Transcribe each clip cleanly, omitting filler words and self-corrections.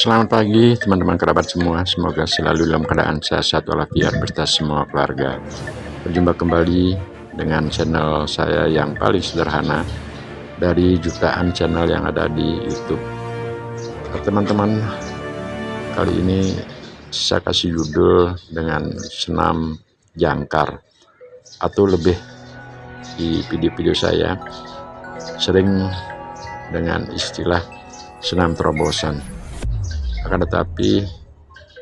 Selamat pagi teman-teman kerabat semua, semoga selalu dalam keadaan sehat walafiat beserta semua keluarga. Berjumpa kembali dengan channel saya yang paling sederhana dari jutaan channel yang ada di YouTube. Teman-teman, kali ini saya kasih judul dengan senam jangkar, atau lebih di video-video saya sering dengan istilah senam terobosan. Akan tetapi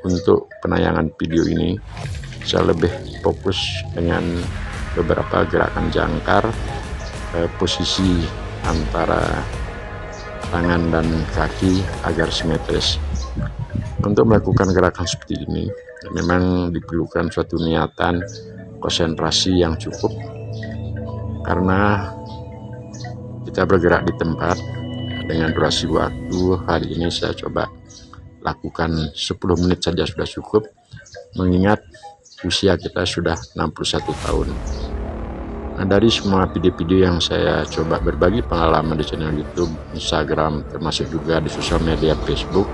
untuk penayangan video ini saya lebih fokus dengan beberapa gerakan jangkar, posisi antara tangan dan kaki agar simetris. Untuk melakukan gerakan seperti ini memang diperlukan suatu niatan, konsentrasi yang cukup, karena kita bergerak di tempat dengan durasi waktu. Hari ini saya coba lakukan 10 menit saja sudah cukup, mengingat usia kita sudah 61 tahun. Nah, dari semua video-video yang saya coba berbagi pengalaman di channel YouTube, Instagram, termasuk juga di sosial media Facebook,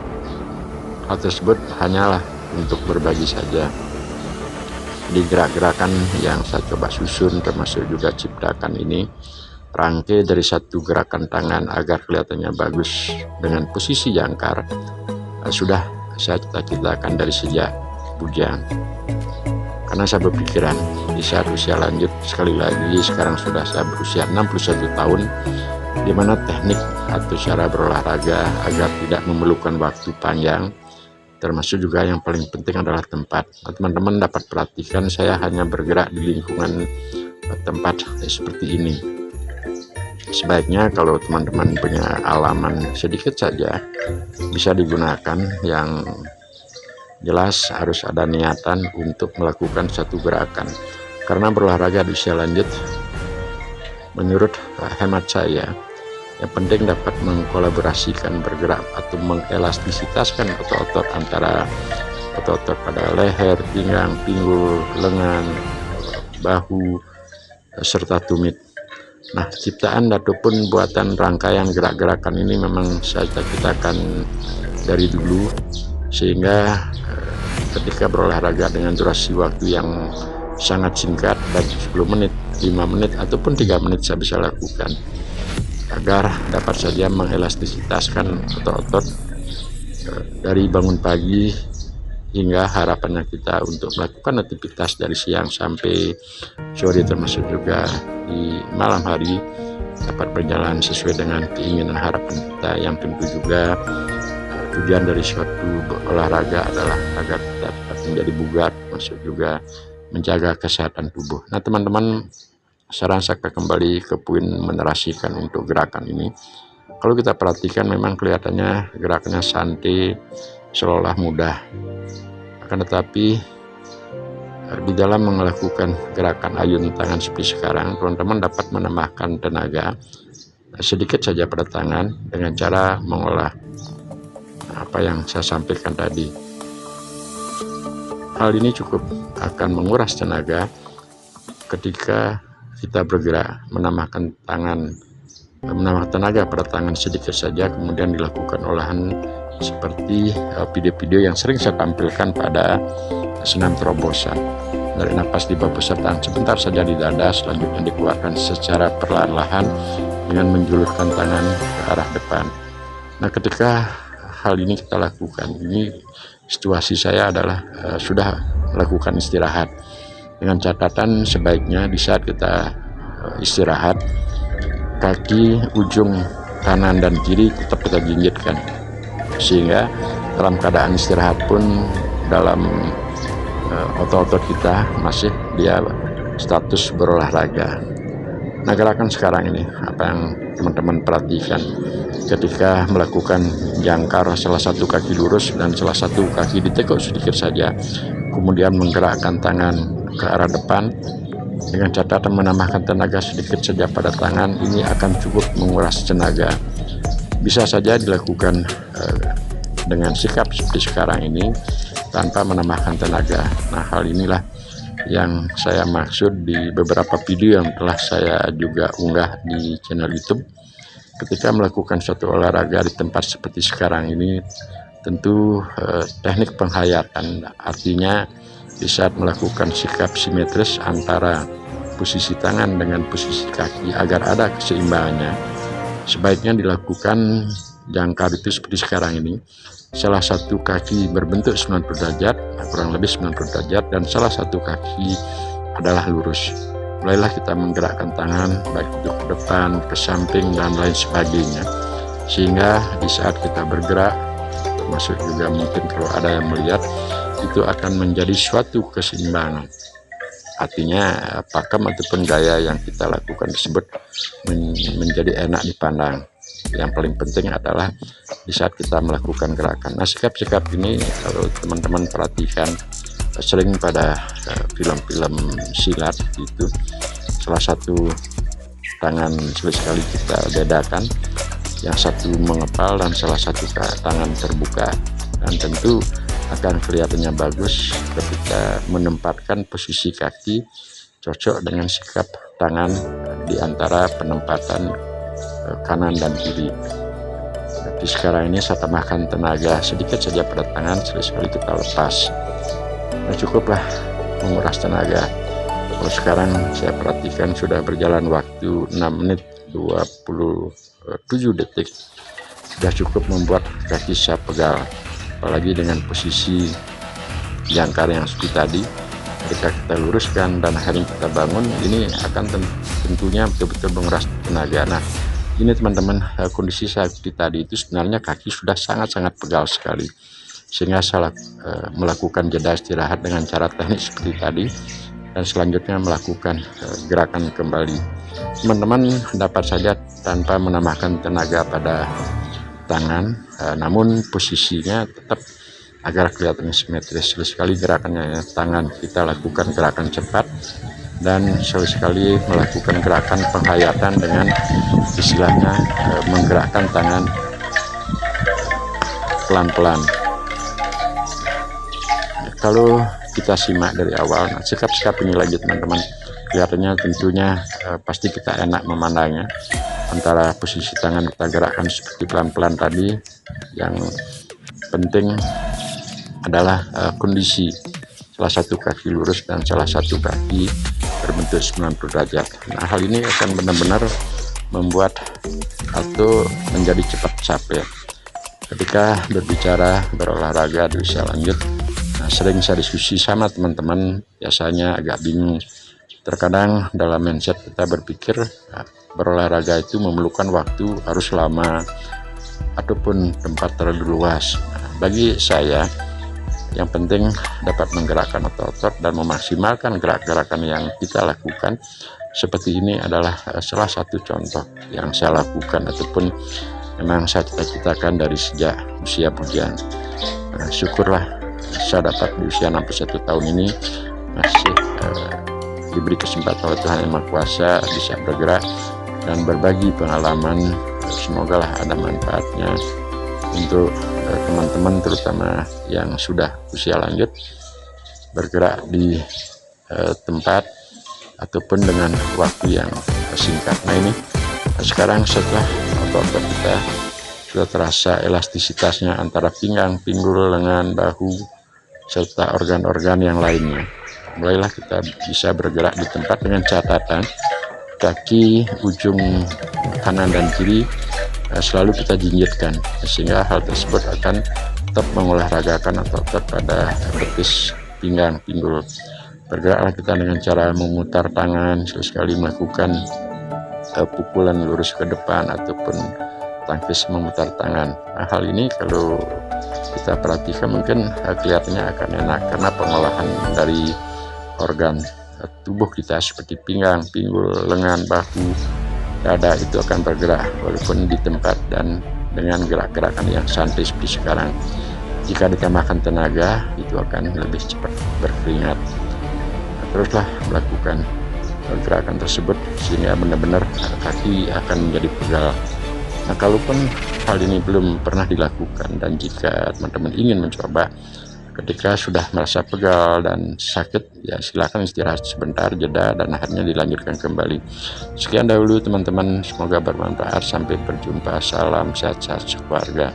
hal tersebut hanyalah untuk berbagi saja. Di gerak-gerakan yang saya coba susun termasuk juga ciptakan ini, rangkai dari satu gerakan tangan agar kelihatannya bagus dengan posisi jangkar sudah saya cita-citakan dari sejak bujang, karena saya berpikiran di saat usia lanjut, sekali lagi sekarang sudah saya berusia 61 tahun, di mana teknik atau cara berolahraga agar tidak memerlukan waktu panjang, termasuk juga yang paling penting adalah tempat. Teman-teman dapat perhatikan saya hanya bergerak di lingkungan tempat seperti ini. Sebaiknya kalau teman-teman punya halaman sedikit saja, bisa digunakan. Yang jelas harus ada niatan untuk melakukan satu gerakan, karena berolahraga di usia lanjut menurut hemat saya yang penting dapat mengkolaborasikan, bergerak atau mengelastisitaskan otot-otot antara otot-otot pada leher, pinggang, pinggul, lengan, bahu, serta tumit. Nah, ciptaan ataupun buatan rangkaian gerak-gerakan ini memang saya ciptakan dari dulu, sehingga ketika berolahraga dengan durasi waktu yang sangat singkat, baik 10 menit, 5 menit, ataupun 3 menit saya bisa lakukan, agar dapat saja mengelastisitaskan otot-otot dari bangun pagi hingga harapannya kita untuk melakukan aktivitas dari siang sampai sore, termasuk juga di malam hari, dapat berjalan sesuai dengan keinginan harapan kita. Yang tentu juga tujuan dari suatu olahraga adalah agar kita dapat menjadi bugar, masuk juga menjaga kesehatan tubuh. Nah teman-teman, saya rasakan kembali ke poin menerasikan untuk gerakan ini. Kalau kita perhatikan memang kelihatannya gerakannya santai, seolah mudah. Akan tetapi di dalam melakukan gerakan ayun tangan seperti sekarang, teman-teman dapat menambahkan tenaga sedikit saja pada tangan dengan cara mengolah apa yang saya sampaikan tadi. Hal ini cukup akan menguras tenaga ketika kita bergerak, menambahkan tenaga pada tangan sedikit saja, kemudian dilakukan olahan seperti video-video yang sering saya tampilkan pada senam terobosan. Dari napas di bawah tahan sebentar saja di dada, selanjutnya dikeluarkan secara perlahan-lahan dengan menjulurkan tangan ke arah depan. Nah, ketika hal ini kita lakukan, ini situasi saya adalah sudah melakukan istirahat, dengan catatan sebaiknya di saat kita istirahat, kaki ujung kanan dan kiri tetap kita jinjitkan, sehingga dalam keadaan istirahat pun dalam otot-otot kita masih dia status berolahraga. Nah, gerakan sekarang ini apa yang teman-teman perhatikan ketika melakukan jangkar, salah satu kaki lurus dan salah satu kaki ditekuk sedikit saja, kemudian menggerakkan tangan ke arah depan dengan catatan menambahkan tenaga sedikit saja pada tangan, ini akan cukup menguras tenaga. Bisa saja dilakukan dengan sikap seperti sekarang ini tanpa menambahkan tenaga. Nah, hal inilah yang saya maksud di beberapa video yang telah saya juga unggah di channel YouTube. Ketika melakukan suatu olahraga di tempat seperti sekarang ini, tentu teknik penghayatan, artinya di saat melakukan sikap simetris antara posisi tangan dengan posisi kaki agar ada keseimbangannya, sebaiknya dilakukan jangkar itu seperti sekarang ini. Salah satu kaki berbentuk 90 derajat, kurang lebih 90 derajat, dan salah satu kaki adalah lurus. Mulailah kita menggerakkan tangan baik itu ke depan, ke samping, dan lain sebagainya, sehingga di saat kita bergerak, termasuk juga mungkin kalau ada yang melihat, itu akan menjadi suatu keseimbangan. Artinya pakem ataupun gaya yang kita lakukan tersebut menjadi enak dipandang. Yang paling penting adalah di saat kita melakukan gerakan. Nah, sikap-sikap ini kalau teman-teman perhatikan sering pada film-film silat itu, salah satu tangan sekali kita bedakan, yang satu mengepal dan salah satu tangan terbuka, dan tentu akan kelihatannya bagus ketika menempatkan posisi kaki cocok dengan sikap tangan di antara penempatan kanan dan kiri. Tapi sekarang ini saya tambahkan tenaga sedikit saja pada tangan, sekali kita lepas. Nah, cukuplah menguras tenaga. Kalau sekarang saya perhatikan sudah berjalan waktu 6 menit 27 detik, sudah cukup membuat kaki saya pegal. Apalagi dengan posisi jangkar yang seperti tadi, ketika kita luruskan dan akhirnya kita bangun, ini akan tentunya betul-betul menguras tenaga. Nah, ini teman-teman, kondisi seperti tadi itu sebenarnya kaki sudah sangat-sangat pegal sekali, sehingga saya melakukan jeda istirahat dengan cara teknik seperti tadi, dan selanjutnya melakukan gerakan kembali. Teman-teman dapat saja tanpa menambahkan tenaga pada tangan, namun posisinya tetap agar kelihatannya simetris. Sekali gerakannya tangan kita lakukan gerakan cepat, dan sekali melakukan gerakan penghayatan dengan istilahnya menggerakkan tangan pelan-pelan. Kalau kita simak dari awal, nah, sikap-sikap ini lagi teman-teman, kelihatannya tentunya pasti kita enak memandangnya. Antara posisi tangan kita gerakkan seperti pelan-pelan tadi, yang penting adalah kondisi salah satu kaki lurus dan salah satu kaki berbentuk 90 derajat. Nah, hal ini akan benar-benar membuat atau menjadi cepat capek ketika berbicara berolahraga di usia lanjut. Nah, sering saya diskusi sama teman-teman, biasanya agak bingung. Terkadang dalam mindset kita berpikir berolahraga itu memerlukan waktu harus lama ataupun tempat terlalu luas. Nah, bagi saya yang penting dapat menggerakkan otot-otot dan memaksimalkan gerak-gerakan yang kita lakukan. Seperti ini adalah salah satu contoh yang saya lakukan ataupun memang saya cita-citakan dari sejak usia bujang. Nah, syukurlah saya dapat di usia 61 tahun ini masih diberi kesempatan oleh Tuhan Yang Maha Kuasa bisa bergerak dan berbagi pengalaman. Semoga lah ada manfaatnya untuk teman-teman, terutama yang sudah usia lanjut, bergerak di tempat ataupun dengan waktu yang singkat. Nah, ini sekarang setelah otot-otot kita sudah terasa elastisitasnya antara pinggang, pinggul, lengan, bahu, serta organ-organ yang lainnya, mulailah kita bisa bergerak di tempat dengan catatan kaki ujung kanan dan kiri selalu kita jinjitkan, sehingga hal tersebut akan tetap mengolahragakan otot-otot pada betis, pinggang, pinggul. Bergeraklah kita dengan cara memutar tangan, sekali melakukan pukulan lurus ke depan ataupun tangkis memutar tangan. Nah, hal ini kalau kita perhatikan mungkin kelihatannya akan enak karena pengolahan dari organ tubuh kita seperti pinggang, pinggul, lengan, bahu, dada itu akan bergerak walaupun di tempat dan dengan gerak-gerakan yang santai seperti sekarang. Jika ditambahkan tenaga, itu akan lebih cepat berkeringat. Nah, teruslah melakukan gerakan tersebut sehingga benar-benar kaki akan menjadi pegal. Nah, kalaupun hal ini belum pernah dilakukan dan jika teman-teman ingin mencoba, ketika sudah merasa pegal dan sakit, ya silakan istirahat sebentar, jeda, dan akhirnya dilanjutkan kembali. Sekian dahulu teman-teman, semoga bermanfaat. Sampai berjumpa, salam sehat-sehat sekeluarga.